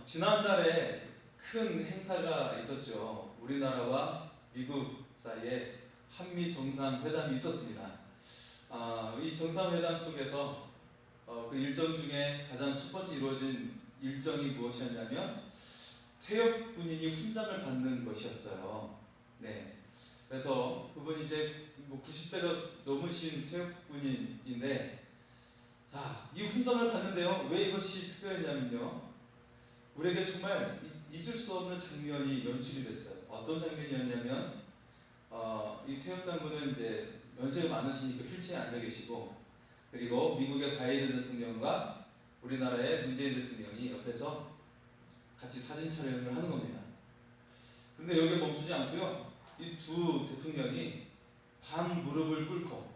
지난달에 큰 행사가 있었죠. 우리나라와 미국 사이에 한미 정상회담이 있었습니다. 이 정상회담 속에서 그 일정 중에 가장 첫 번째 이루어진 일정이 무엇이었냐면 퇴역 군인이 훈장을 받는 것이었어요. 네. 그래서 그분이 이제 90세가 넘으신 퇴역 군인인데, 자, 이 훈장을 받는데요. 왜 이것이 특별했냐면요. 우리에게 정말 잊을 수 없는 장면이 연출이 됐어요. 어떤 장면이었냐면, 이 퇴역 장군은 이제 연세가 많으시니까 휠체어에 앉아 계시고, 그리고 미국의 바이든 대통령과 우리나라의 문재인 대통령이 옆에서 같이 사진 촬영을 하는 겁니다. 근데 여기에 멈추지 않고요. 이 두 대통령이 반 무릎을 꿇고,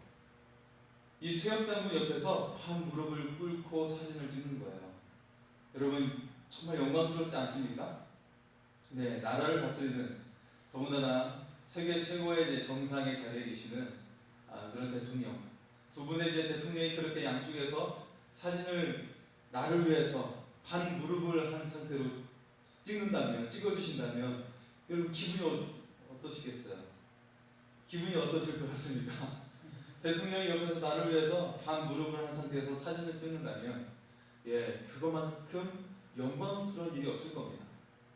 이 퇴역 장군 옆에서 반 무릎을 꿇고 사진을 찍는 거예요. 여러분 정말 영광스럽지 않습니까? 네, 나라를 다스리는, 더군다나 세계 최고의 이제 정상의 자리에 계시는 그런 대통령, 두 분의 이제 대통령이 그렇게 양쪽에서 사진을 나를 위해서 반 무릎을 한 상태로 찍어주신다면 여러분 기분이 어떠시겠어요? 기분이 어떠실 것 같습니까? 대통령이 옆에서 나를 위해서 반 무릎을 한 상태에서 사진을 찍는다면, 그것만큼 영광스러운 일이 없을 겁니다.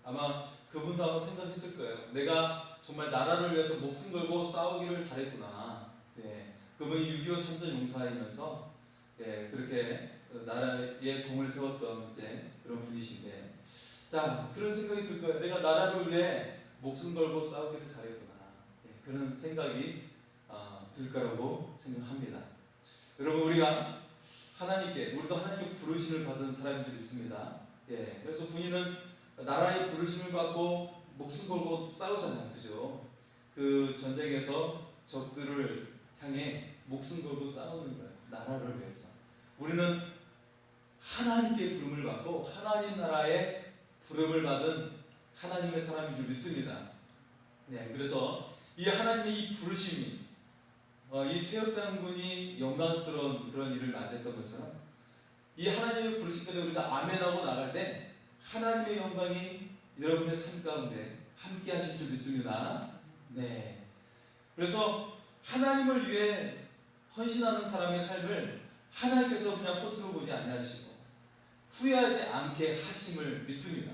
아마 그분도 아마 생각했을 거예요. 내가 정말 나라를 위해서 목숨 걸고 싸우기를 잘했구나. 그분이 6.25 참전 용사이면서 그렇게 나라의 공을 세웠던 이제 그런 분이신데, 자, 그런 생각이 들 거예요. 내가 나라를 위해 목숨 걸고 싸우기를 잘했구나. 그런 생각이 들 거라고 생각합니다. 여러분, 우리도 하나님께 부르심을 받은 사람인 줄 믿습니다. 그래서 군인은 나라의 부르심을 받고 목숨 걸고 싸우잖아요. 그죠? 그 전쟁에서 적들을 향해 목숨 걸고 싸우는 거예요. 나라를 위해서. 우리는 하나님께 부름을 받고 하나님 나라의 부름을 받은 하나님의 사람인 줄 믿습니다. 그래서 이 하나님의 이 부르심이, 이 퇴역 장군이 영광스러운 그런 일을 맞이했던 것은, 이 하나님의 부르심 때문에 우리가 아멘하고 나갈 때 하나님의 영광이 여러분의 삶 가운데 함께 하실 줄 믿습니다. 그래서 하나님을 위해 헌신하는 사람의 삶을 하나님께서 그냥 허투루 보지 아니하시고 후회하지 않게 하심을 믿습니다.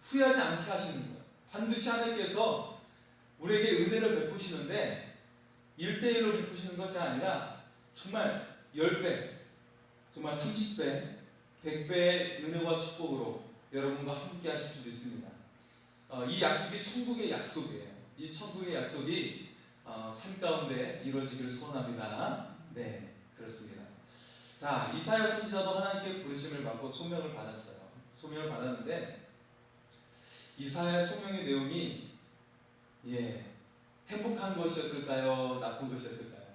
후회하지 않게 하시는 거예요. 반드시 하나님께서 우리에게 은혜를 베푸시는데 1대1로 베푸시는 것이 아니라 정말 10배, 정말 30배, 100배의 은혜와 축복으로 여러분과 함께 하실 줄 믿습니다. 이 약속이 천국의 약속이에요. 이 천국의 약속이 삶 가운데 이루어지기를 소원합니다. 그렇습니다. 자, 이사야 선지자도 하나님께 부르심을 받고 소명을 받았어요. 소명을 받았는데 이사야의 소명의 내용이 행복한 것이었을까요? 나쁜 것이었을까요?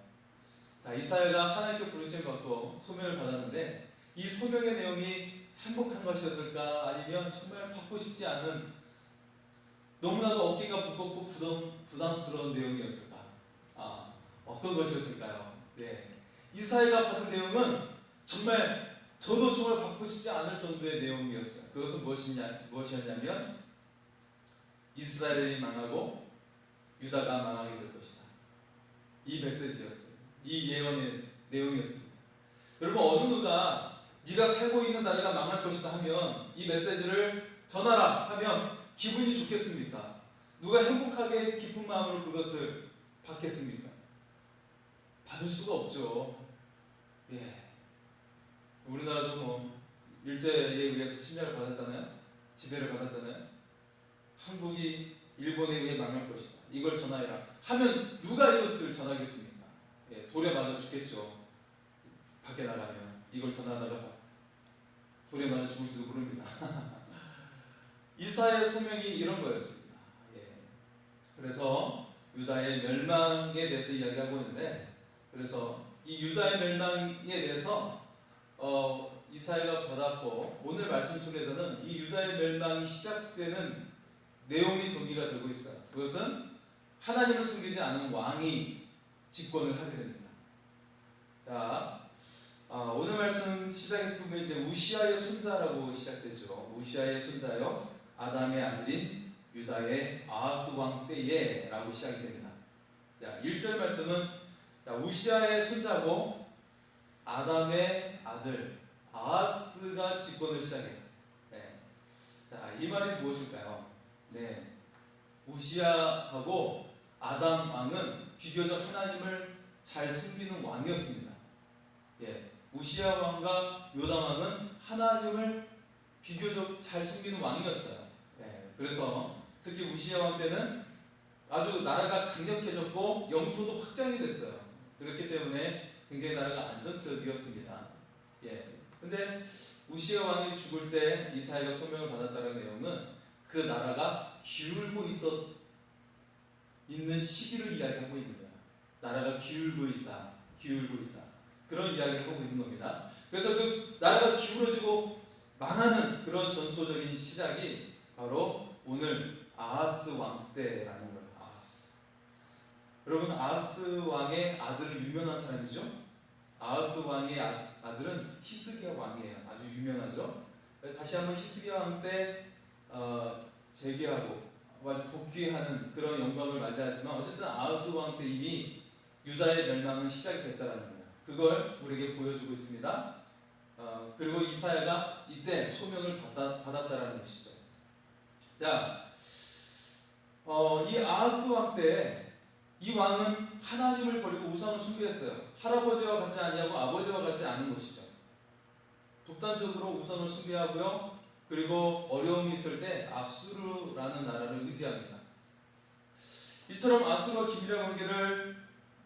자, 이사야가 하나님께 부르심을 받고 소명을 받았는데 이 소명의 내용이 행복한 것이었을까? 아니면 정말 받고 싶지 않은, 너무나도 어깨가 무겁고 부담스러운 내용이었을까? 어떤 것이었을까요? 이사야가 받은 내용은 정말 저도 정말 받고 싶지 않을 정도의 내용이었어요. 그것은 무엇이었냐면 이스라엘이 망하고 유다가 망하게 될 것이다. 이 메시지였어요. 이 예언의 내용이었습니다. 여러분, 어느 누가 네가 살고 있는 나라가 망할 것이다 하면 이 메시지를 전하라 하면 기분이 좋겠습니까? 누가 행복하게 기쁜 마음으로 그것을 받겠습니까? 받을 수가 없죠. 우리나라도 일제에 의해서 침략을 받았잖아요. 지배를 받았잖아요. 한국이 일본에 의해 망할 것이다. 이걸 전하여라 하면 누가 이것을 전하겠습니까? 돌에 맞아 죽겠죠. 밖에 나가면 이걸 전하다가 돌에 맞아 죽을지도 모릅니다. 이사야의 소명이 이런 거였습니다. 그래서 유다의 멸망에 대해서 이야기하고 있는데, 그래서 이 유다의 멸망에 대해서 이사야가 받았고, 오늘 말씀 속에서는 이 유다의 멸망이 시작되는 내용이 전개가 되고 있어요. 그것은 하나님을 숨기지 않은 왕이 집권을 하게 됩니다. 자, 오늘 말씀 시작에서 보면 이제 우시아의 손자라고 시작되죠. 우시아의 손자요, 아담의 아들인 유다의 아하스 왕 때에 라고 시작이 됩니다. 자, 1절 말씀은 우시아의 손자고 아담의 아들 아하스가 집권을 시작해요. 네. 자, 이 말이 무엇일까요? 네. 우시아하고 아담 왕은 비교적 하나님을 잘 섬기는 왕이었습니다. 예. 우시아 왕과 요담 왕은 하나님을 비교적 잘 섬기는 왕이었어요. 예. 그래서 특히 우시아 왕 때는 아주 나라가 강력해졌고 영토도 확장이 됐어요. 그렇기 때문에 굉장히 나라가 안정적이었습니다. 예. 근데 우시아 왕이 죽을 때 이사야가 소명을 받았다는 내용은 그 나라가 기울고 있는 시기를 이야기하고 있는 거야. 나라가 기울고 있다. 그런 이야기를 하고 있는 겁니다. 그래서 그 나라가 기울어지고 망하는 그런 전초적인 시작이 바로 오늘 아하스 왕 때라는 거예요. 아하스. 여러분, 아하스 왕의 아들은 유명한 사람이죠. 아하스 왕의 아들은 히스기야 왕이에요. 아주 유명하죠. 다시 한번 히스기야 왕 때 재개하고 아주 복귀하는 그런 영광을 맞이하지만 어쨌든 아하스 왕 때 이미 유다의 멸망은 시작이 됐다라는 거예요. 그걸 우리에게 보여주고 있습니다. 그리고 이사야가 이때 소명을 받았다라는 것이죠. 자, 이 아하스 왕 때 이 왕은 하나님을 버리고 우상을 숭배했어요. 할아버지와 같이 아니하고 아버지와 같이 않은 것이죠. 독단적으로 우상을 숭배하고요. 그리고 어려움이 있을 때 아수르라는 나라를 의지합니다. 이처럼 아수르와 긴밀한 관계를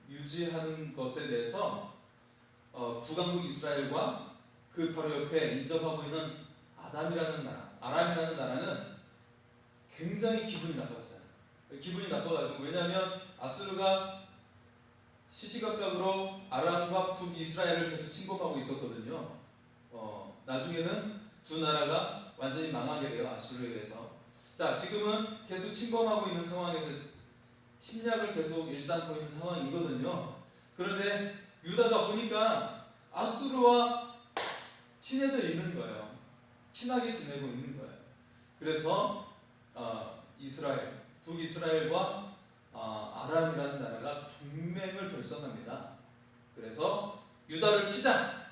유지하는 것에 대해서 북왕국 이스라엘과 그 바로 옆에 인접하고 있는 아람이라는 나라는 굉장히 기분이 나빴어요. 기분이 나빠가지고, 왜냐하면 아수르가 시시각각으로 아람과 북이스라엘을 계속 침공하고 있었거든요. 나중에는 두 나라가 완전히 망하게 돼요. 아수르에 의해서. 자, 지금은 계속 침공하고 있는 상황에서 침략을 계속 일삼고 있는 상황이거든요. 그런데 유다가 보니까 아수르와 친해져 있는 거예요. 친하게 지내고 있는 거예요. 그래서 북이스라엘과 아람이라는 나라가 동맹을 결성합니다. 그래서 유다를 치자,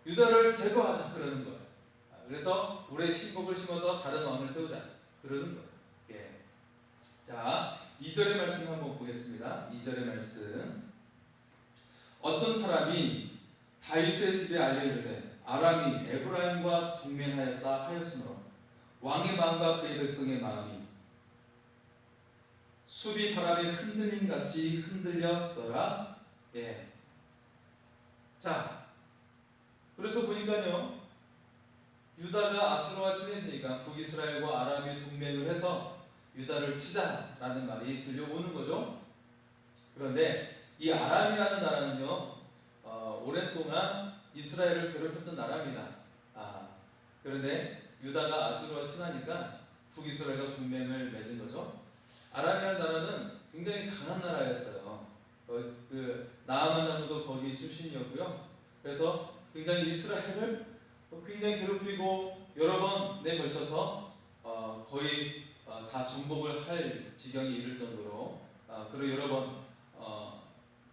유다를 제거하자 그러는 거예요. 그래서 우리의 신복을 심어서 다른 왕을 세우자 그러는 거예요. 예. 자, 2절의 말씀 한번 보겠습니다. 2절의 말씀. 어떤 사람이 다윗의 집에 알려 이르되 아람이 에브라임과 동맹하였다 하였으므로 왕의 마음과 그의 백성의 마음이 수비 바람에 흔들림 같이 흔들렸더라. 예. 자, 그래서 보니까요, 유다가 아수르와 친해지니까 북이스라엘과 아람이 동맹을 해서 유다를 치자라는 말이 들려오는 거죠. 그런데 이 아람이라는 나라는요, 오랫동안 이스라엘을 괴롭혔던 나라입니다. 그런데 유다가 아수르와 친하니까 북이스라엘과 동맹을 맺은 거죠. 아람이라는 나라는 굉장히 강한 나라였어요. 나아만 장군도 거기 출신이었고요. 그래서 굉장히 이스라엘을 굉장히 괴롭히고 여러 번에 걸쳐서 거의 다 정복을 할 지경에 이를 정도로 그리고 여러 번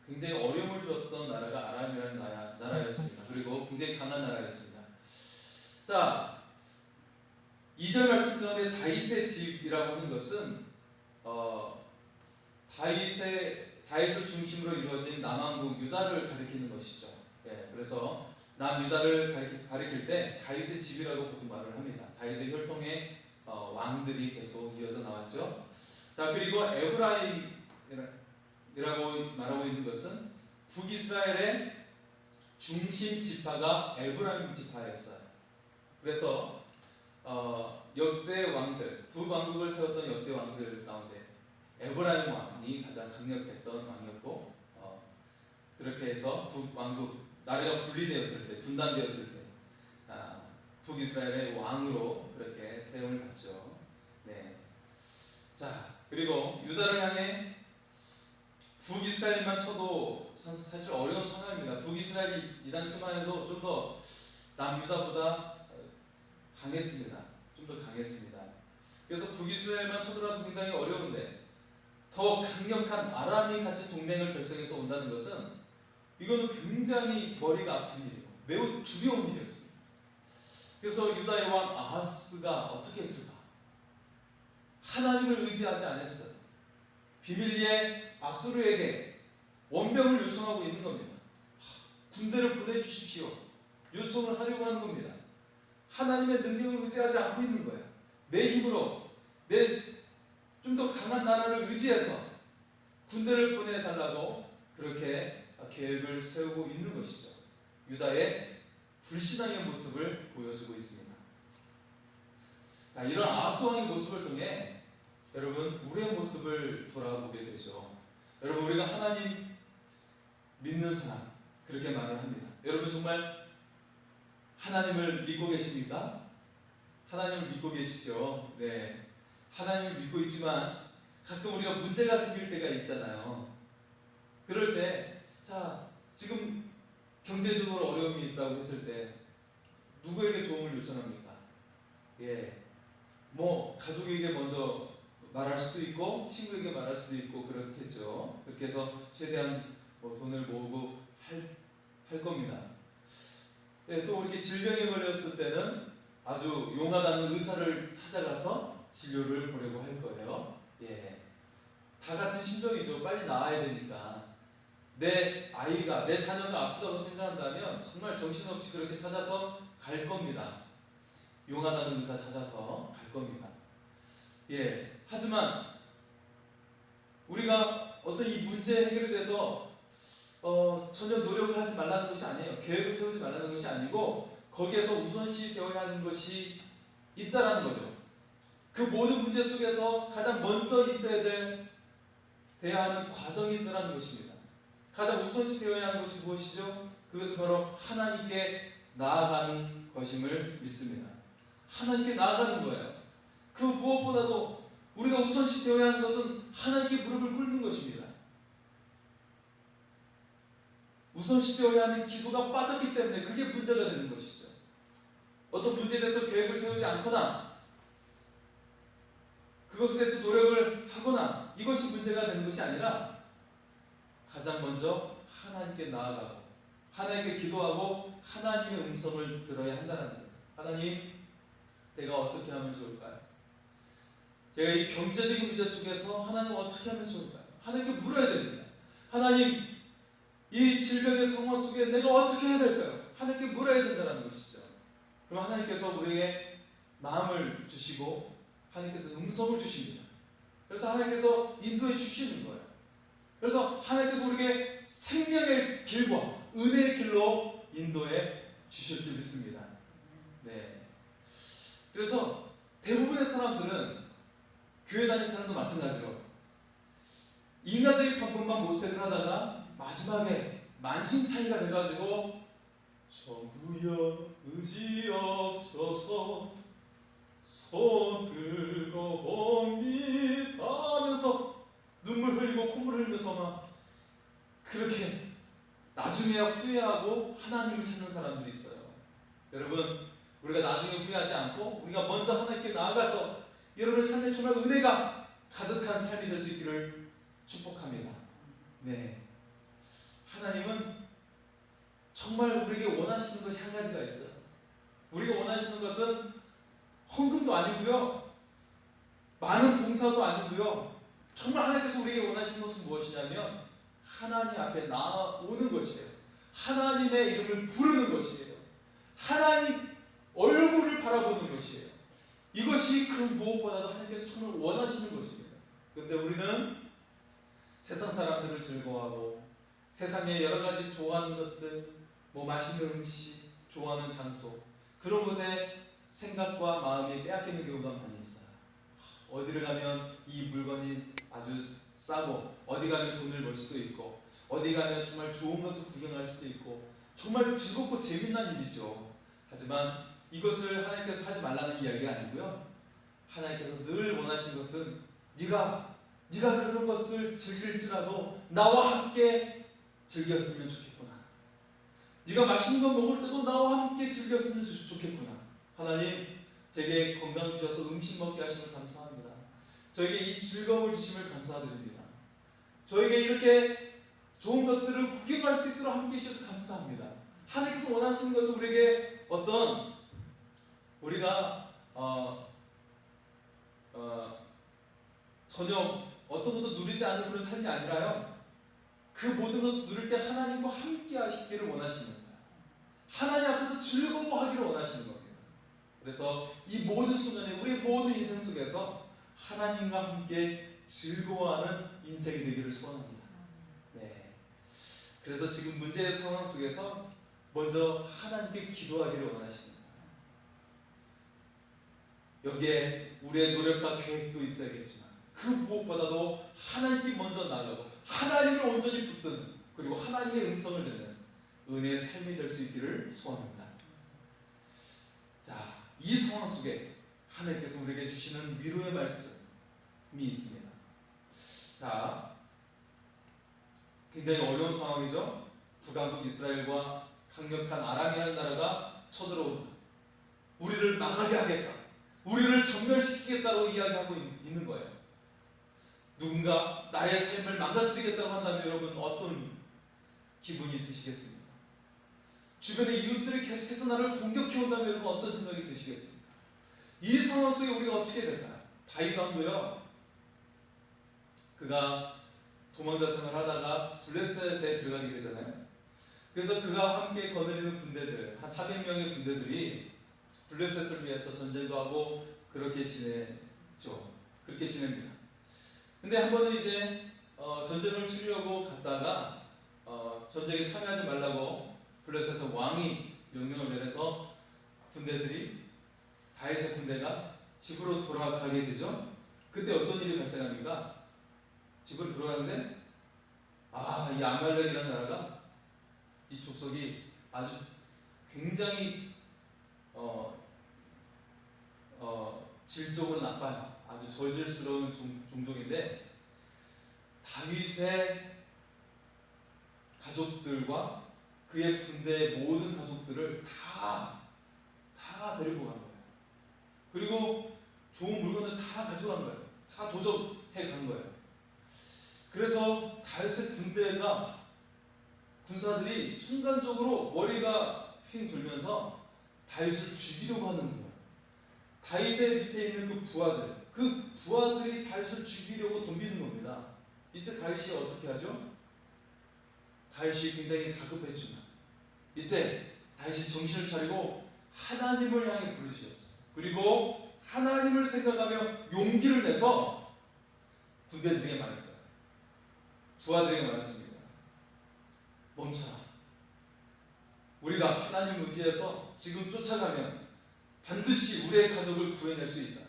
굉장히 어려움을 주었던 나라가 아람이라는 나라였습니다. 그리고 굉장히 강한 나라였습니다. 자, 2절 말씀 가운데 다윗의 집이라고 하는 것은 다윗을 중심으로 이루어진 남왕국 유다를 가리키는 것이죠. 예, 그래서 남유다를 가리킬 때 다윗의 집이라고 보통 말을 합니다. 다윗의 혈통의 왕들이 계속 이어져 나왔죠. 자, 그리고 에브라임이라고 말하고 있는 것은 북이스라엘의 중심 지파가 에브라임 지파였어요. 그래서 역대 왕들, 북왕국을 세웠던 역대 왕들 가운데 에브라임 왕이 가장 강력했던 왕이었고, 그렇게 해서 북왕국 나라가 분리되었을 때, 분단되었을 때 북이스라엘의 왕으로 그렇게 세움을 받죠. 네. 자, 그리고 유다를 향해 북이스라엘만 쳐도 사실 어려운 상황입니다. 북이스라엘이 이 당시만 해도 좀 더 남유다보다 강했습니다. 좀 더 강했습니다. 그래서 북이스라엘만 쳐더라도 굉장히 어려운데 더 강력한 아람이 같이 동맹을 결성해서 온다는 것은 이거는 굉장히 머리가 아픈 일이고 매우 두려운 일이었습니다. 그래서 유다의 왕 아하스가 어떻게 했을까? 하나님을 의지하지 않았어요. 비밀리에 아수르에게 원병을 요청하고 있는 겁니다. 군대를 보내주십시오. 요청을 하려고 하는 겁니다. 하나님의 능력을 의지하지 않고 있는 거예요. 내 힘으로 내 좀 더 강한 나라를 의지해서 군대를 보내달라고 그렇게 계획을 세우고 있는 것이죠. 유다의 불신앙의 모습을 보여주고 있습니다. 자, 이런 아하스 왕의 모습을 통해 여러분 우리의 모습을 돌아보게 되죠. 여러분 우리가 하나님 믿는 사람 그렇게 말을 합니다. 여러분 정말 하나님을 믿고 계십니까? 하나님을 믿고 계시죠? 네. 하나님을 믿고 있지만 가끔 우리가 문제가 생길 때가 있잖아요. 그럴 때, 자, 지금 경제적으로 어려움이 있다고 했을 때 누구에게 도움을 요청합니까? 예, 뭐 가족에게 먼저 말할 수도 있고 친구에게 말할 수도 있고 그렇겠죠. 그렇게 해서 최대한 뭐 돈을 모으고 할 겁니다. 예, 또 이렇게 질병에 걸렸을 때는 아주 용하다는 의사를 찾아가서 진료를 보려고 할 거예요. 예, 다 같은 심정이죠. 빨리 나아야 되니까. 내 아이가, 내 자녀가 아프다고 생각한다면 정말 정신없이 그렇게 찾아서 갈 겁니다. 용하다는 의사 찾아서 갈 겁니다. 예, 하지만 우리가 어떤 이 문제 해결에 대해서 전혀 노력을 하지 말라는 것이 아니에요. 계획을 세우지 말라는 것이 아니고 거기에서 우선시 되어야 하는 것이 있다라는 거죠. 그 모든 문제 속에서 가장 먼저 있어야 돼야 하는 과정이 있다는 것입니다. 가장 우선시 되어야 하는 것이 무엇이죠? 그것은 바로 하나님께 나아가는 것임을 믿습니다. 하나님께 나아가는 거예요. 그 무엇보다도 우리가 우선시 되어야 하는 것은 하나님께 무릎을 꿇는 것입니다. 우선시 되어야 하는 기도가 빠졌기 때문에 그게 문제가 되는 것이죠. 어떤 문제에 대해서 계획을 세우지 않거나 그것에 대해서 노력을 하거나 이것이 문제가 되는 것이 아니라 가장 먼저 하나님께 나아가고 하나님께 기도하고 하나님의 음성을 들어야 한다는 거예요. 하나님, 제가 어떻게 하면 좋을까요? 제가 이 경제적인 문제 속에서 하나님 어떻게 하면 좋을까요? 하나님께 물어야 됩니다. 하나님, 이 질병의 상황 속에 내가 어떻게 해야 될까요? 하나님께 물어야 된다는 것이죠. 그럼 하나님께서 우리에게 마음을 주시고 하나님께서 음성을 주십니다. 그래서 하나님께서 인도해 주시는 거예요. 그래서 하나님께서 우리에게 생명의 길과 은혜의 길로 인도해 주실 줄 믿습니다. 네. 그래서 대부분의 사람들은 교회 다니는 사람도 마찬가지로 인간적인 방법만 모색을 하다가 마지막에 만신창이가 돼가지고 전부여 의지없어서 손 들고 옵니다 하면서 눈물 흘리고 콧물 흘리면서 막 그렇게 나중에야 후회하고 하나님을 찾는 사람들이 있어요. 여러분, 우리가 나중에 후회하지 않고 우리가 먼저 하나님께 나아가서 여러분의 삶에 정말 은혜가 가득한 삶이 될 수 있기를 축복합니다. 네, 하나님은 정말 우리에게 원하시는 것이 한 가지가 있어요. 우리가 원하시는 것은 헌금도 아니고요, 많은 봉사도 아니고요, 정말 하나님께서 우리에게 원하시는 것은 무엇이냐면 하나님 앞에 나아오는 것이에요. 하나님의 이름을 부르는 것이에요. 하나님 얼굴을 바라보는 것이에요. 이것이 그 무엇보다도 하나님께서 정말 원하시는 것입니다. 그런데 우리는 세상 사람들을 즐거워하고 세상에 여러 가지 좋아하는 것들, 뭐 맛있는 음식, 좋아하는 장소, 그런 것에 생각과 마음이 빼앗기는 경우가 많이 있어요. 어디를 가면 이 물건이 아주 싸고, 어디 가면 돈을 벌 수도 있고, 어디 가면 정말 좋은 것을 구경할 수도 있고, 정말 즐겁고 재미난 일이죠. 하지만 이것을 하나님께서 하지 말라는 이야기가 아니고요, 하나님께서 늘 원하시는 것은 네가 네가 그런 것을 즐길지라도 나와 함께 즐겼으면 좋겠구나. 네가 맛있는 거 먹을 때도 나와 함께 즐겼으면 좋겠구나. 하나님, 제게 건강 주셔서 음식 먹게 하시면 감사합니다. 저에게 이 즐거움을 주심을 감사드립니다. 저에게 이렇게 좋은 것들을 구경할 수 있도록 함께 해주셔서 감사합니다. 하나님께서 원하시는 것은 우리에게 어떤 우리가 전혀 어떤 것도 누리지 않는 그런 삶이 아니라요, 그 모든 것을 누릴 때 하나님과 함께 하시기를 원하시는 거예요. 하나님 앞에서 즐거워하기를 원하시는 겁니다. 그래서 이 모든 순간에 우리 모든 인생 속에서 하나님과 함께 즐거워하는 인생이 되기를 소원합니다. 네. 그래서 지금 문제의 상황 속에서 먼저 하나님께 기도하기를 원하십니다. 여기에 우리의 노력과 계획도 있어야겠지만 그 무엇보다도 하나님께 먼저 나아가고 하나님을 온전히 붙드는, 그리고 하나님의 음성을 듣는 은혜의 삶이 될 수 있기를 소원합니다. 자, 이 상황 속에 하나님께서 우리에게 주시는 위로의 말씀이 있습니다. 자, 굉장히 어려운 상황이죠. 북왕국 이스라엘과 강력한 아람이라는 나라가 쳐들어온다. 우리를 망하게 하겠다, 우리를 전멸시키겠다고 이야기하고 있는 거예요. 누군가 나의 삶을 망가뜨리겠다고 한다면 여러분 어떤 기분이 드시겠습니까? 주변의 이웃들이 계속해서 나를 공격해 온다면 여러분 어떤 생각이 드시겠습니까? 이 상황 속에 우리가 어떻게 될까요? 다윗 왕도요, 그가 도망자 생활을 하다가 블레셋에 들어가게 되잖아요. 그래서 그가 함께 거느리는 군대들, 한 400명의 군대들이 블레셋을 위해서 전쟁도 하고 그렇게 지내죠. 그렇게 지냅니다. 근데 한 번은 이제 전쟁을 치르려고 갔다가 전쟁에 참여하지 말라고 블레셋에서 왕이 명령을 내려서 군대들이, 다윗의 군대가 집으로 돌아가게 되죠. 그때 어떤 일이 발생합니까? 집으로 돌아가는데 이 아말렉이라는 나라가, 이 족속이 아주 굉장히 질적으로 나빠요. 아주 저질스러운 종족인데 다윗의 가족들과 그의 군대의 모든 가족들을 다 데리고 간 거예요. 그리고 좋은 물건을 다 가져간 거예요. 다 도적해 간 거예요. 그래서 다윗의 군사들이 순간적으로 머리가 휙 돌면서 다윗을 죽이려고 하는 거예요. 다윗의 밑에 있는 그 부하들이 다윗을 죽이려고 덤비는 겁니다. 이때 다윗이 어떻게 하죠? 다윗이 굉장히 다급해지지만 이때 다윗이 정신을 차리고 하나님을 향해 부르짖었어요. 그리고 하나님을 생각하며 용기를 내서 군대들에게 말했어요. 부하들에게 말했습니다. 멈춰라. 우리가 하나님을 의지해서 지금 쫓아가면 반드시 우리의 가족을 구해낼 수 있다.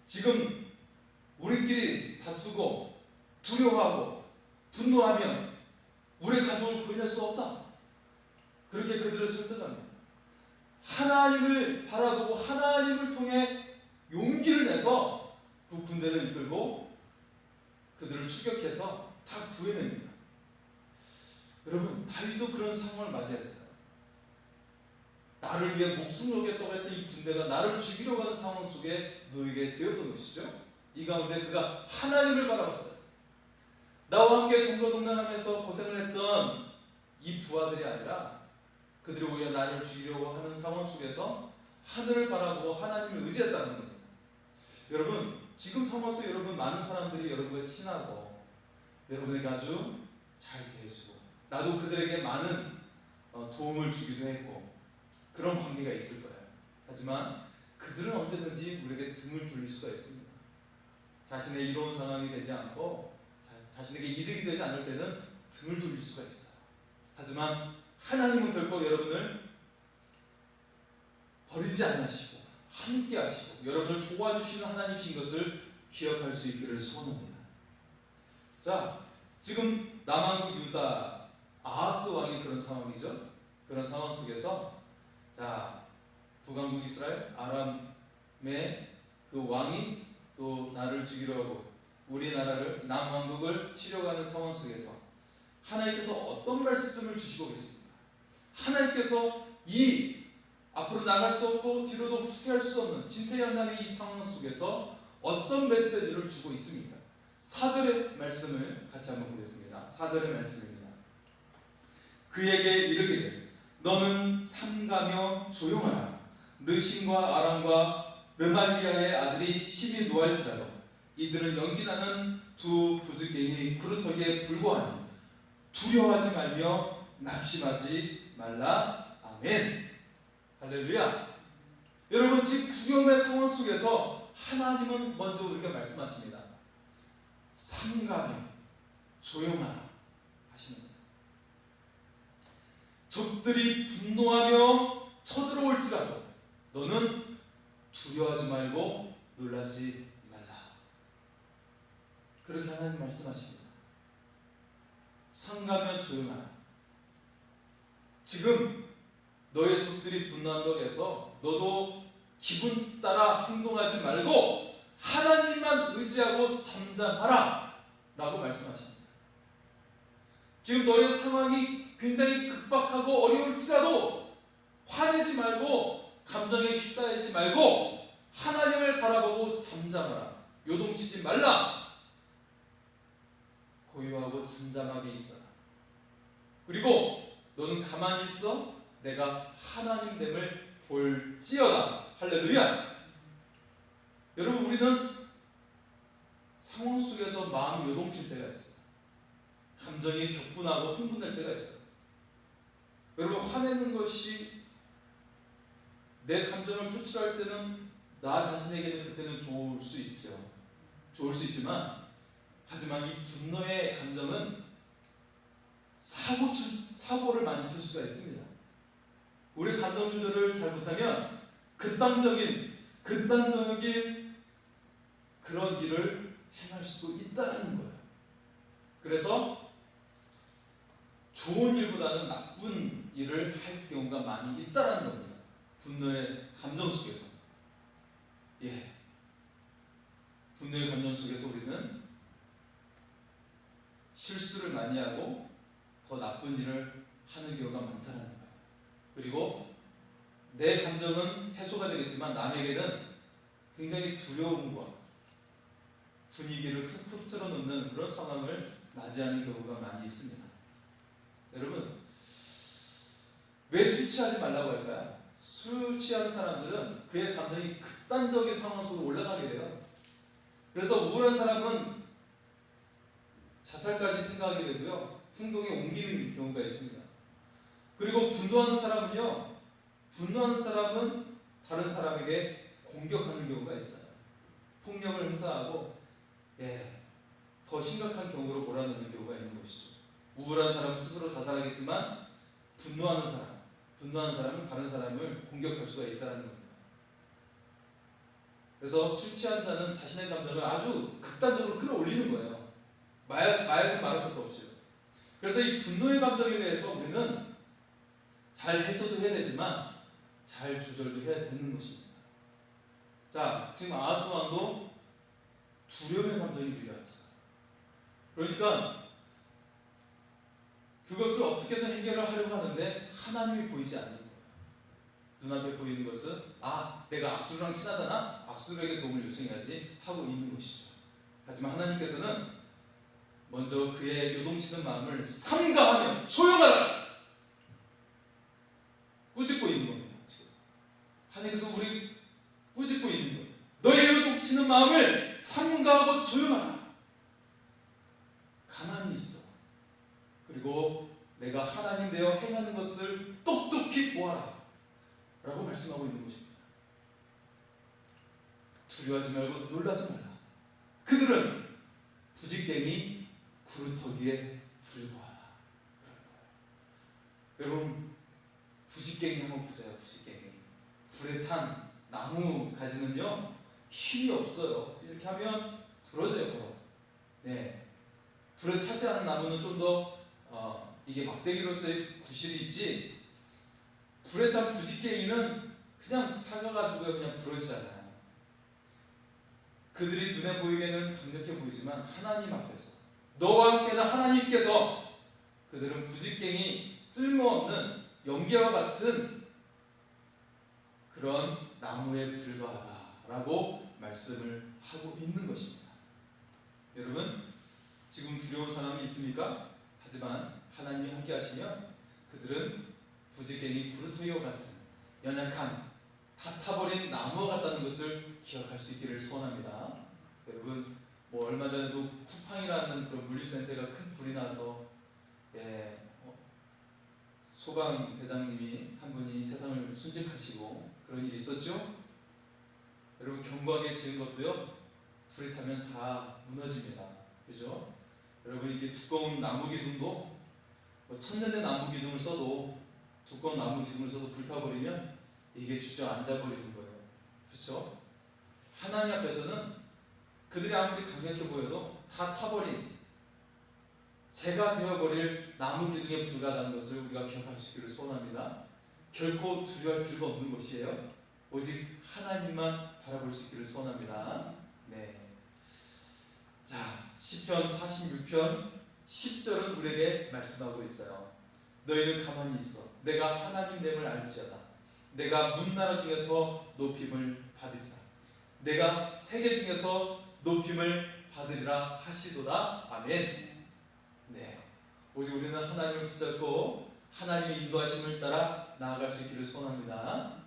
지금 우리끼리 다투고 두려워하고 분노하면 우리의 가족을 구해낼 수 없다. 그렇게 그들을 설득합니다. 하나님을 바라보고 하나님을 통해 용기를 내서 그 군대를 이끌고 그들을 추격해서 다 구해냅니다. 여러분, 다윗도 그런 상황을 맞이했어요. 나를 위해 목숨을 걸겠다고 했던 이 군대가 나를 죽이려고 하는 상황 속에 놓이게 되었던 것이죠. 이 가운데 그가 하나님을 바라봤어요. 나와 함께 동거동락하면서 고생을 했던 이 부하들이 아니라 그들이 오히려 나를 죽이려고 하는 상황 속에서 하늘을 바라보고 하나님을 의지했다는 겁니다. 여러분, 지금 상황 속에 여러분 많은 사람들이 여러분과 친하고 여러분에게 아주 잘 대해주고 나도 그들에게 많은 도움을 주기도 했고 그런 관계가 있을 거예요. 하지만 그들은 언제든지 우리에게 등을 돌릴 수가 있습니다. 자신의 이로운 상황이 되지 않고 자신에게 이득이 되지 않을 때는 등을 돌릴 수가 있어요. 하지만 하나님은 결코 여러분을 버리지 않으시고 함께 하시고 여러분을 도와주시는 하나님이신 것을 기억할 수 있기를 소원합니다. 자, 지금 남왕국 유다 아하스 왕이 그런 상황이죠. 그런 상황 속에서 자, 북왕국 이스라엘 아람의 그 왕이 또 나를 죽이려 하고 우리나라를 남왕국을 치려가는 상황 속에서 하나님께서 어떤 말씀을 주시고 계십니까? 하나님께서 이 앞으로 나갈 수 없고 뒤로도 후퇴할 수 없는 진퇴양난의 이 상황 속에서 어떤 메시지를 주고 있습니까? 4절의 말씀을 같이 한번 보겠습니다. 4절의 말씀입니다. 그에게 이르기를 너는 삼가며 조용하라. 르신과 아람과 르말리아의 아들이 심히 노할지라도 이들은 연기나는 두 부즈갱이 그루터기에 불과하니 두려워하지 말며 낙심하지 말라. 아멘. 할렐루야. 여러분, 지금 두려움의 상황 속에서 하나님은 먼저 우리가 말씀하십니다. 삼가며 조용하라 하시는 거예요. 적들이 분노하며 쳐들어올지라도 너는 두려워하지 말고 놀라지 말라. 그렇게 하나님 말씀하십니다. 삼가며 조용하라. 지금 너의 적들이 분노한다고 해서 너도 기분 따라 행동하지 말고 하나님만 의지하고 잠잠하라 라고 말씀하십니다. 지금 너의 상황이 굉장히 급박하고 어려울지라도 화내지 말고 감정에 휩싸이지 말고 하나님을 바라보고 잠잠하라. 요동치지 말라. 고요하고 잠잠하게 있어라. 그리고 너는 가만히 있어 내가 하나님됨을 볼지어다. 할렐루야. 여러분, 우리는 상황 속에서 마음이 요동칠 때가 있어요. 감정이 격분하고 흥분될 때가 있어요. 여러분, 화내는 것이 내 감정을 표출할 때는 나 자신에게는 그때는 좋을 수 있죠. 좋을 수 있지만, 하지만 이 분노의 감정은 사고를 많이 칠 수가 있습니다. 우리 감정 조절을 잘못하면 극단적인 그런 일을 행할 수도 있다는 거예요. 그래서 좋은 일보다는 나쁜 일을 할 경우가 많이 있다는 겁니다. 분노의 감정 속에서. 분노의 감정 속에서 우리는 실수를 많이 하고 더 나쁜 일을 하는 경우가 많다는 거예요. 그리고 내 감정은 해소가 되겠지만 남에게는 굉장히 두려움과 분위기를 흐트러 놓는 그런 상황을 맞이하는 경우가 많이 있습니다. 여러분, 왜 술 취하지 말라고 할까요? 술 취하는 사람들은 그의 감정이 극단적인 상황 속으로 올라가게 돼요. 그래서 우울한 사람은 자살까지 생각하게 되고요, 행동에 옮기는 경우가 있습니다. 그리고 분노하는 사람은 다른 사람에게 공격하는 경우가 있어요. 폭력을 행사하고 더 심각한 경우로 몰아넣는 경우가 있는 것이죠. 우울한 사람은 스스로 자살하겠지만 분노하는 사람은 다른 사람을 공격할 수가 있다는 겁니다. 그래서 술 취한 자는 자신의 감정을 아주 극단적으로 끌어올리는 거예요. 마약은 말할 것도 없죠. 그래서 이 분노의 감정에 대해서 우리는 잘 해소도 해야 되지만 잘 조절도 해야 되는 것입니다. 자, 지금 아하스 왕도 두려움의 감정이 밀려왔어요. 그러니까 그것을 어떻게든 해결을 하려고 하는데 하나님이 보이지 않는 거예요. 눈앞에 보이는 것은 내가 압수르랑 친하잖아? 압수르에게 도움을 요청해야지 하고 있는 것이죠. 하지만 하나님께서는 먼저 그의 요동치는 마음을 삼가하며 조용하라! 꾸짖고 있는 겁니다. 지금 하나님께서 우리 꾸짖고 있는 거예요. 너의 요동치는 마음을 삼가하고 조용하라. 가만히 있어. 그리고 내가 하나님 되어 행하는 것을 똑똑히 보아라 라고 말씀하고 있는 것입니다. 두려워하지 말고 놀라지 말라. 그들은 부직갱이 구루터기에 불과하다. 여러분, 부직갱이 한번 보세요. 부직갱이. 불에 탄 나무 가지는요 힘이 없어요. 이렇게 하면 부러져요. 불에 타지 않은 나무는 좀 더 이게 막대기로서의 구실이 있지, 불에 탄 부직갱이는 그냥 사가가지고 그냥 부러지잖아요. 그들이 눈에 보이기에는 강력해 보이지만 하나님 앞에서, 너와 함께는 하나님께서 그들은 부직갱이 쓸모없는 연기와 같은 그런 나무에 불과하다라고 말씀을 하고 있는 것입니다. 여러분, 지금 두려운 사람이 있습니까? 하지만 하나님이 함께 하시면 그들은 부직갱이 구루토기와 같은 연약한 다 타버린 나무와 같다는 것을 기억할 수 있기를 소원합니다. 여러분, 뭐 얼마 전에도 쿠팡이라는 그런 물류센터가 큰 불이 나서 소방 대장님이 한 분이 세상을 순직하시고 그런 일이 있었죠. 여러분, 견고하게 지은 것도요, 불이 타면 다 무너집니다. 그죠? 여러분, 이게 두꺼운 나무 기둥도 뭐 천년의 나무 기둥을 써도, 두꺼운 나무 기둥을 써도 불타버리면 이게 주저앉아 버리는 거예요. 그렇죠? 하나님 앞에서는 그들이 아무리 강력해 보여도 다 타버린, 재가 되어버릴 나무 기둥에 불과하다는 것을 우리가 기억할 수 있기를 소원합니다. 결코 두려워할 필요가 없는 것이에요. 오직 하나님만 바라볼 수 있기를 소원합니다. 네. 자, 시편 46편 10절은 우리에게 말씀하고 있어요. 너희는 가만히 있어. 내가 하나님됨을 알지어다. 내가 문나라 중에서 높임을 받으리라. 내가 세계 중에서 높임을 받으리라 하시도다. 아멘. 네. 오직 우리는 하나님을 붙잡고 하나님의 인도하심을 따라 나아갈 수 있기를 소원합니다.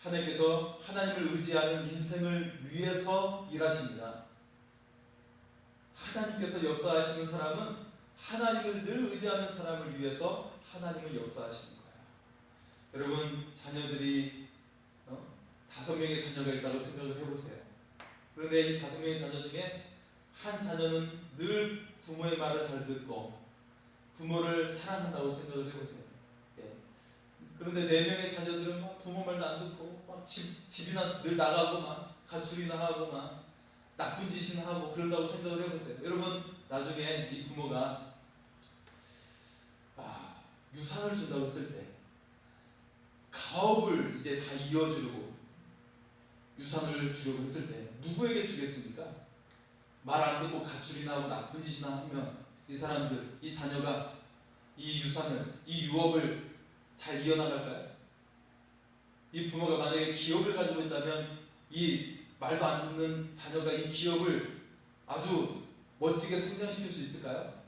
하나님께서 하나님을 의지하는 인생을 위해서 일하십니다. 하나님께서 역사하시는 사람은 하나님을 늘 의지하는 사람을 위해서 하나님을 역사하시는 거예요. 여러분, 자녀들이 5명의 자녀가 있다고 생각을 해보세요. 그런데 이 5명의 자녀 중에 한 자녀는 늘 부모의 말을 잘 듣고 부모를 사랑한다고 생각을 해보세요. 그런데 4명의 자녀들은 막 부모 말도 안 듣고 막 집이나 늘 나가고 막 가출이나 하고 막 나쁜 짓이나 하고 그런다고 생각을 해보세요. 여러분, 나중에 이 부모가 유산을 준다고 했을 때 가업을 이제 다 이어주려고 유산을 주려고 했을 때 누구에게 주겠습니까? 말 안 듣고 가출이나 하고 나쁜 짓이나 하면 이 사람들, 이 자녀가 이 유산을, 이 유업을 잘 이어나갈까요? 이 부모가 만약에 기업을 가지고 있다면 이 말도 안 듣는 자녀가 이 기업을 아주 멋지게 성장시킬 수 있을까요?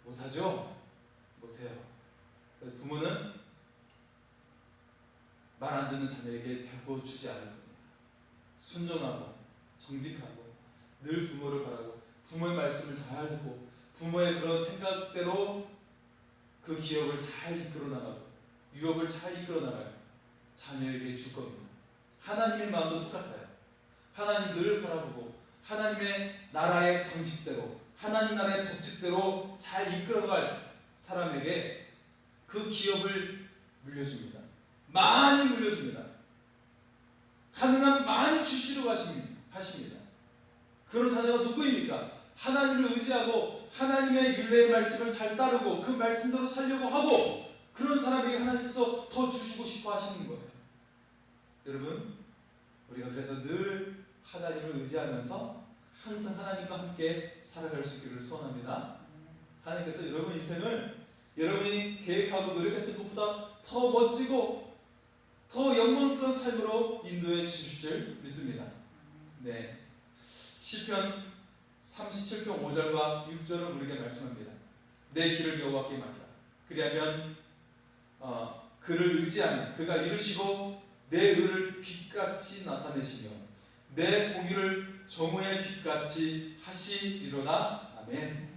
못하죠? 못해요. 부모는 말 안 듣는 자녀에게 결코 주지 않을 겁니다. 순종하고 정직하고 늘 부모를 바라고 부모의 말씀을 잘 듣고 부모의 그런 생각대로 그 기업을 잘 이끌어 나가고 유업을 잘 이끌어 나가요. 자녀에게 줄 겁니다. 하나님의 마음도 똑같아요. 하나님 늘 바라보고 하나님의 나라의 방식대로 하나님 나라의 법칙대로 잘 이끌어갈 사람에게 그 기업을 물려줍니다. 많이 물려줍니다. 가능한 많이 주시려고 하십니다. 그런 자녀가 누구입니까? 하나님을 의지하고 하나님의 율례의 말씀을 잘 따르고 그 말씀대로 살려고 하고 그런 사람에게 하나님께서 더 주시고 싶어 하시는 거예요. 여러분, 우리가 그래서 늘 하나님을 의지하면서 항상 하나님과 함께 살아갈 수 있기를 소원합니다. 하나님께서 여러분 인생을 여러분이 계획하고 노력했던 것보다 더 멋지고 더 영광스러운 삶으로 인도해 주실 줄 믿습니다. 네, 시편 37편 5절과 6절은 우리에게 말씀합니다. 내 길을 여호와께 맡기라. 그리하면 그를 의지하면 그가 이루시고 내 의를 빛같이 나타내시며 내 공의를 정오의 빛같이 하시리로다. 아멘.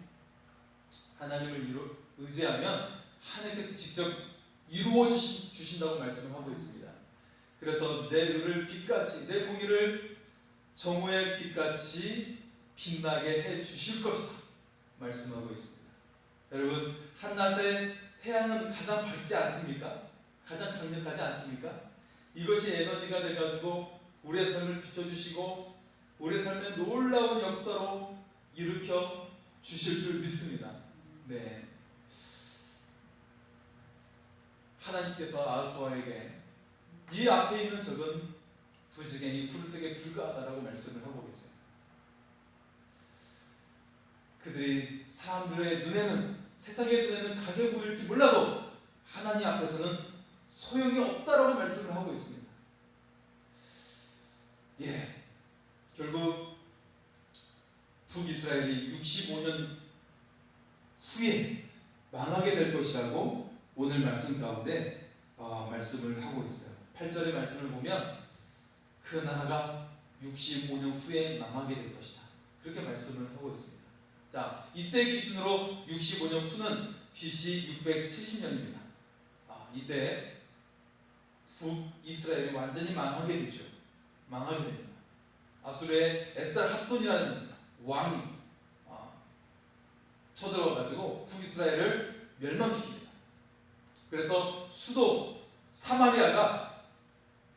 하나님을 의지하면 하나님께서 직접 이루어 주신다고 말씀을 하고 있습니다. 그래서 내 의를 빛같이 내 공의를 정오의 빛같이 빛나게 해 주실 것이다 말씀하고 있습니다. 여러분, 한낮에 태양은 가장 밝지 않습니까? 가장 강력하지 않습니까? 이것이 에너지가 돼가지고 우리의 삶을 비춰주시고 우리의 삶에 놀라운 역사로 일으켜 주실 줄 믿습니다. 네, 하나님께서 아하스와에게 네 앞에 있는 적은 부지견이 푸르트게 불과하다라고 말씀을 하고 계세요. 그들이 사람들의 눈에는, 세상의 눈에는 강해 보일지 몰라도 하나님 앞에서는 소용이 없다라고 말씀을 하고 있습니다. 결국 북이스라엘이 65년 후에 망하게 될 것이라고 오늘 말씀 가운데 말씀을 하고 있어요. 8절의 말씀을 보면 그 나라가 65년 후에 망하게 될 것이다, 그렇게 말씀을 하고 있습니다. 자, 이때 기준으로 65년 후는 BC 670년입니다. 이때 북이스라엘이 완전히 망하게 되죠. 망하게 됩니다. 아수르의 에살핫돈이라는 왕이 쳐들어가지고 북이스라엘을 멸망시킵니다. 그래서 수도 사마리아가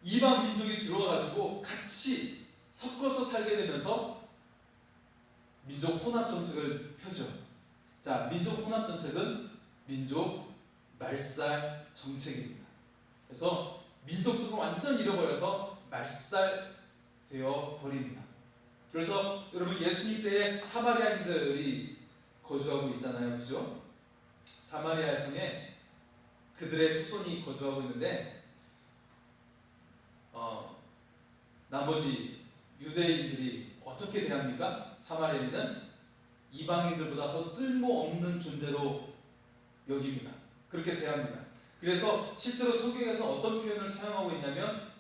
이방 민족이 들어와가지고 같이 섞어서 살게 되면서 민족 혼합 정책을 펴죠. 자, 민족 혼합 정책은 민족 말살 정책입니다. 그래서 민족성을 완전 잃어버려서 말살되어 버립니다. 그래서 여러분, 예수님 때에 사마리아인들이 거주하고 있잖아요, 그죠? 사마리아 성에 그들의 후손이 거주하고 있는데 나머지 유대인들이 어떻게 대합니까? 사마리아인은 이방인들보다 더 쓸모없는 존재로 여깁니다. 그렇게 대합니다. 그래서 실제로 성경에서 어떤 표현을 사용하고 있냐면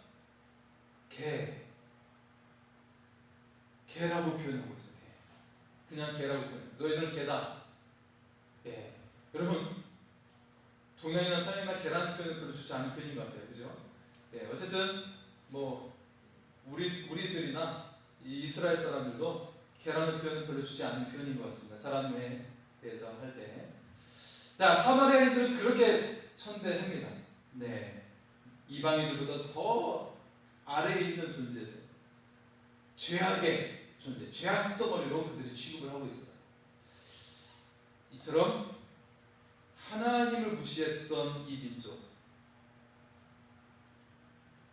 개라고 표현하고 있어요. 그냥 개라고 표현. 너희들은 개다. 여러분, 동양이나 서양이나 개라는 표현은 별로 좋지 않은 표현인 것 같아요, 그죠? 어쨌든 우리들이나 이 이스라엘 사람들도 개라는 표현은 별로 좋지 않은 표현인 것 같습니다. 사람에 대해서 할 때. 자, 사마리아인들은 그렇게 천대합니다. 이방인들보다 더 아래에 있는 존재들, 죄악의 존재, 죄악 덩어리로 그들이 취급을 하고 있어요. 이처럼 하나님을 무시했던 이 민족,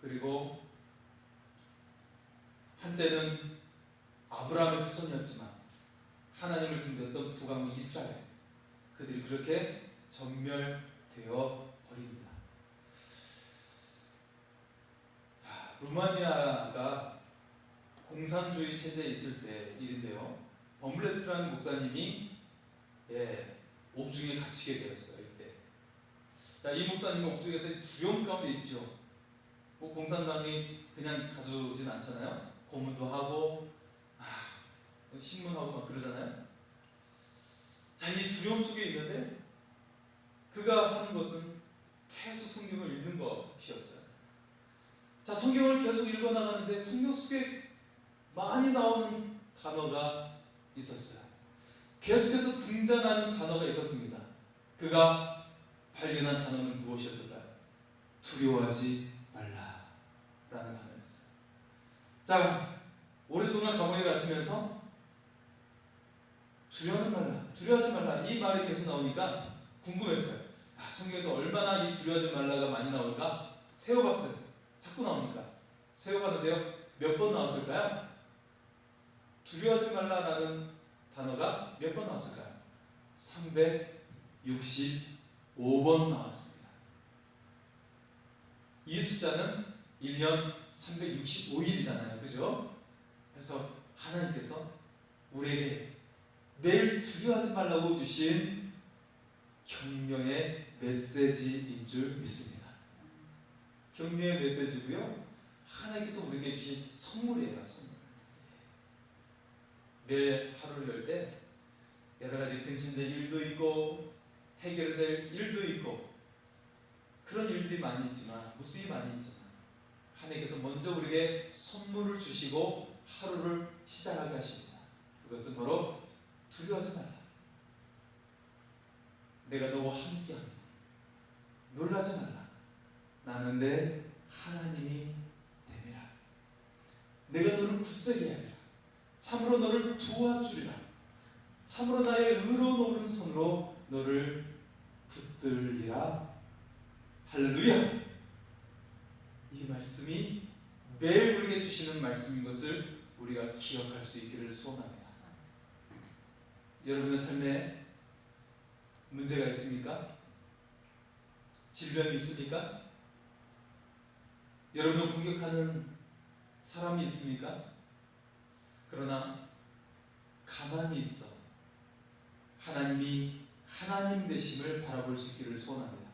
그리고 한때는 아브라함의 후손이었지만 하나님을 등졌던 북왕국 이스라엘, 그들이 그렇게 전멸되어 버립니다. 루마니아가 공산주의 체제에 있을 때 일인데요. 범레트라는 목사님이 옥중에 갇히게 되었어요. 이때. 자, 이 목사님은 옥중에서 두려움 가운데 있죠. 공산당이 그냥 가두진 않잖아요. 고문도 하고 신문하고 막 그러잖아요. 자, 이 두려움 속에 있는데 그가 하는 것은 계속 성경을 읽는 것이었어요. 자, 성경을 계속 읽어나가는데 성경 속에 많이 나오는 단어가 있었어요. 계속해서 등장하는 단어가 있었습니다. 그가 발견한 단어는 무엇이었을까요? 두려워하지 말라 라는 단어였어요. 자, 오랫동안 감옥에 갇히면서 두려워하지 말라 이 말이 계속 나오니까 궁금했어요. 성경에서 얼마나 이 두려워하지 말라가 많이 나올까? 세어봤어요. 자꾸 나오니까 세어봤는데요, 몇 번 나왔을까요? 두려워하지 말라라는 단어가 몇 번 나왔을까요? 365번 나왔습니다. 이 숫자는 1년 365일이잖아요, 그죠? 그래서 하나님께서 우리에게 매일 두려워하지 말라고 주신 격려의 메시지인 줄 믿습니다. 격려의 메시지고요, 하나님께서 우리에게 주신 선물이에요. 선물. 매일 하루를 열 때 여러 가지 근심될 일도 있고 해결될 일도 있고 그런 일들이 많이 있지만, 무수히 많이 있지만 하나님께서 먼저 우리에게 선물을 주시고 하루를 시작하게 하십니다. 그것은 바로 두려워하지 말라. 내가 너와 함께하니 놀라지 말라. 나는 내 하나님이 됨이라. 내가 너를 굳세게 하리라. 참으로 너를 도와주리라. 참으로 나의 의로운 오른손으로 너를 붙들리라. 할렐루야. 이 말씀이 매일 우리에게 주시는 말씀인 것을 우리가 기억할 수 있기를 소원합니다. 여러분의 삶에 문제가 있습니까? 질병이 있습니까? 여러분을 공격하는 사람이 있습니까? 그러나 가만히 있어 하나님이 하나님 되심을 바라볼 수 있기를 소원합니다.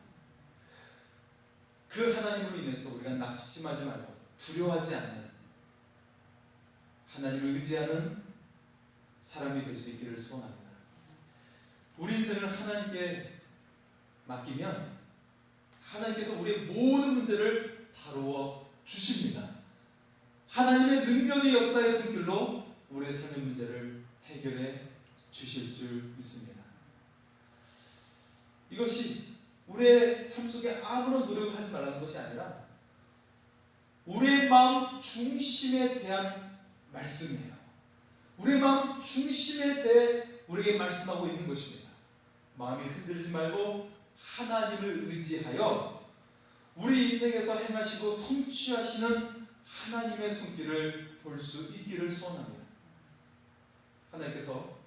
그 하나님으로 인해서 우리가 낙심하지 말고 두려워하지 않는 하나님을 의지하는 사람이 될 수 있기를 소원합니다. 우리 인생을 하나님께 맡기면 하나님께서 우리의 모든 문제를 다루어 주십니다. 하나님의 능력의 역사의 손길로 우리의 삶의 문제를 해결해 주실 줄 믿습니다. 이것이 우리의 삶 속에 아무런 노력을 하지 말라는 것이 아니라 우리의 마음 중심에 대한 말씀이에요. 우리의 마음 중심에 대해 우리에게 말씀하고 있는 것입니다. 마음이 흔들리지 말고 하나님을 의지하여 우리 인생에서 행하시고 성취하시는 하나님의 손길을 볼 수 있기를 소원합니다. 하나님께서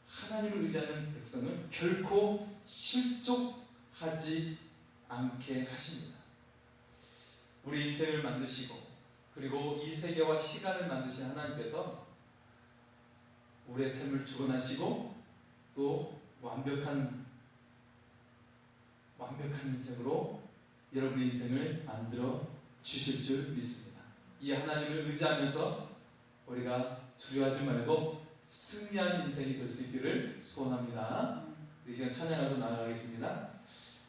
하나님을 의지하는 백성은 결코 실족하지 않게 하십니다. 우리 인생을 만드시고 그리고 이 세계와 시간을 만드신 하나님께서 우리의 삶을 주관하시고 또 완벽한 인생으로 여러분의 인생을 만들어 주실 줄 믿습니다. 이 하나님을 의지하면서 우리가 두려워하지 말고 승리하는 인생이 될 수 있기를 소원합니다. 이 시간 찬양하러 나아가겠습니다.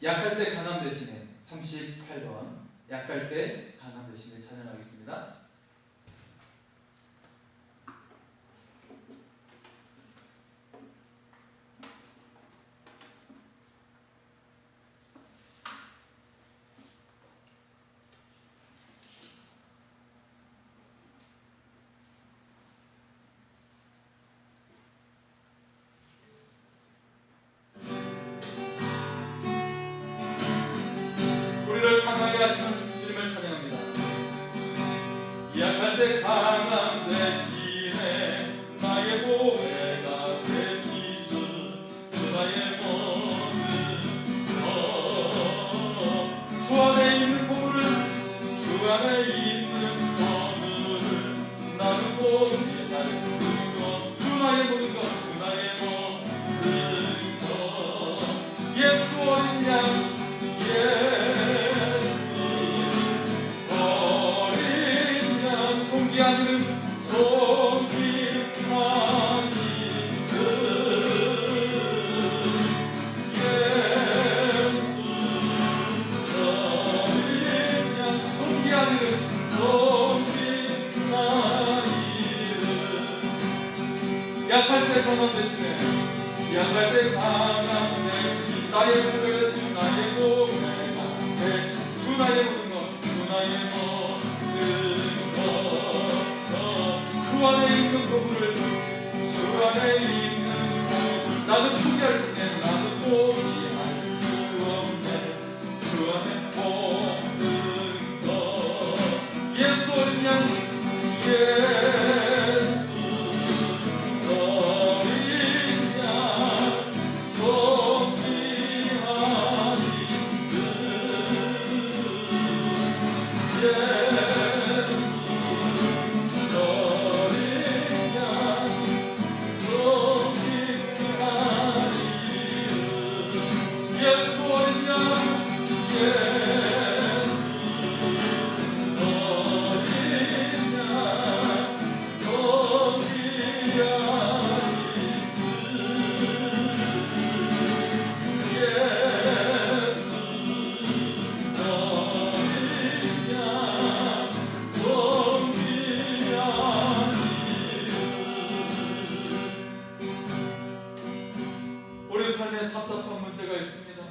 약할 때 강함 대신에 38번 약할 때 강함 대신에 찬양하겠습니다. 강하게 하시는 주님을 찬양합니다. 약할 때 강함 대신에 나의 보배가 되시줄 주 나의 모든 것 주 안에 있는 보물을 주 안에 있는 보물을 나는 공개할 수고 주 나의 모든 것 주 나의 모든 것 예수 어린 양 송기하는 송기하는 예수 어린 양 송기하는 송기하는 약할 때 강함 대신에 약할 때 강함 대신 나의 보배가 되신 나의 보배가 되신 주 나의 모든 것 주 나의 모든 주 안에 있는 보물을 주 안에 있는 보물 나는 포기할 수 없네 나는 포기할 수 없네 주 안에 모든 것 예수 어린 양 예수 어린 양 성기하니 우리 삶에 답답한 문제가 있습니다.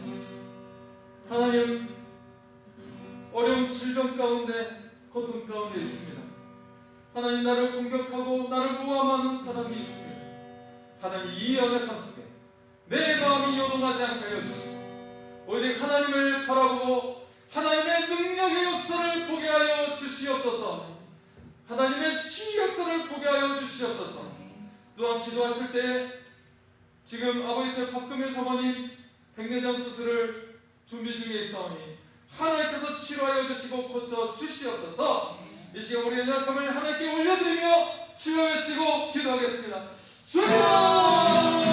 하나님, 어려운 질병 가운데 고통 가운데 있습니다. 하나님, 나를 공격하고 나를 모함하는 사람이 있습니다. 하나님, 이 연약함 속에 내 마음이 요동하지 않게 하여 주시고 오직 하나님을 바라보고 하나님의 능력의 역사를 보게 하여 주시옵소서. 하나님의 치유 역사를 보게 하여 주시옵소서. 또한 기도하실 때 지금 아버지 박금일 사모님 백내장 수술을 준비 중에 있사오니 하나님께서 치료하여 주시고 고쳐 주시옵소서. 이 시간 우리의 연약함을 하나님께 올려드리며 주여 외치고 기도하겠습니다. 주여!